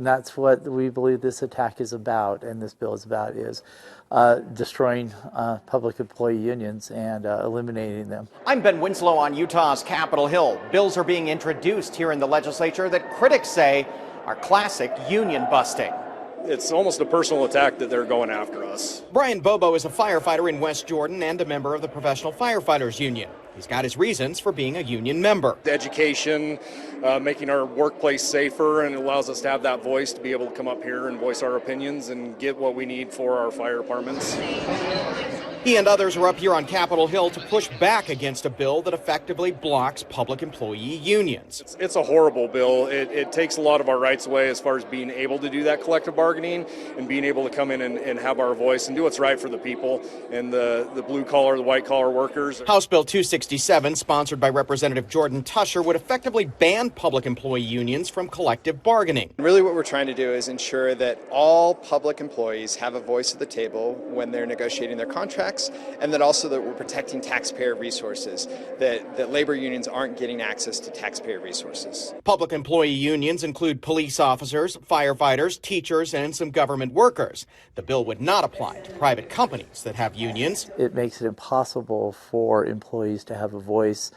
And that's what we believe this attack is about, and this bill is about, is destroying public employee unions and eliminating them. I'm Ben Winslow on Utah's Capitol Hill. Bills are being introduced here in the legislature that critics say are classic union busting. It's almost a personal attack that they're going after us. Brian Bobo is a firefighter in West Jordan and a member of the Professional Firefighters Union. He's got his reasons for being a union member. The education, making our workplace safer, and it allows us to have that voice to be able to come up here and voice our opinions and get what we need for our fire departments. He and others are up here on Capitol Hill to push back against a bill that effectively blocks public employee unions. It's a horrible bill. It takes a lot of our rights away as far as being able to do that collective bargaining and being able to come in and have our voice and do what's right for the people and the blue-collar, the white-collar workers. House Bill 267, sponsored by Representative Jordan Tusher, would effectively ban public employee unions from collective bargaining. Really what we're trying to do is ensure that all public employees have a voice at the table when they're negotiating their contracts, and that also that we're protecting taxpayer resources, that labor unions aren't getting access to taxpayer resources. Public employee unions include police officers, firefighters, teachers, and some government workers. The bill would not apply to private companies that have unions. It makes it impossible for employees to have a voice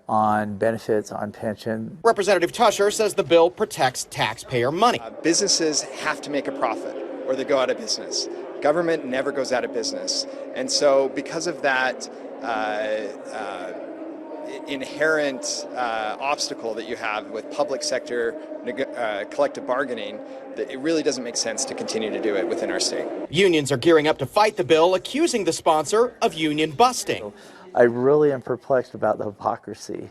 on benefits, on pension. Representative Tusher says the bill protects taxpayer money. Businesses have to make a profit or they go out of business. Government never goes out of business. And so because of that inherent obstacle that you have with public sector collective bargaining, that it really doesn't make sense to continue to do it within our state. Unions are gearing up to fight the bill, accusing the sponsor of union busting. I really am perplexed about the hypocrisy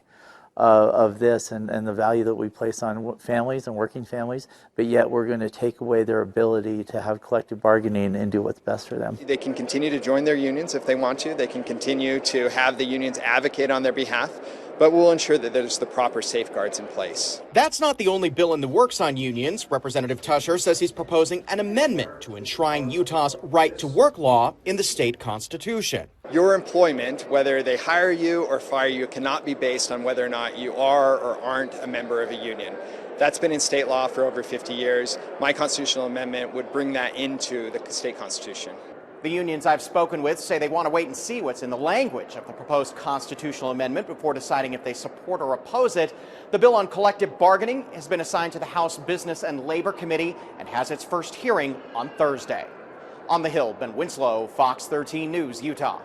of this and the value that we place on families and working families, but yet we're going to take away their ability to have collective bargaining and do what's best for them. They can continue to join their unions if they want to. They can continue to have the unions advocate on their behalf, but we'll ensure that there's the proper safeguards in place. That's not the only bill in the works on unions. Representative Tusher says he's proposing an amendment to enshrine Utah's right to work law in the state constitution. Your employment, whether they hire you or fire you, cannot be based on whether or not you are or aren't a member of a union. That's been in state law for over 50 years. My constitutional amendment would bring that into the state constitution. The unions I've spoken with say they want to wait and see what's in the language of the proposed constitutional amendment before deciding if they support or oppose it. The bill on collective bargaining has been assigned to the House Business and Labor Committee and has its first hearing on Thursday. On the Hill, Ben Winslow, Fox 13 News, Utah.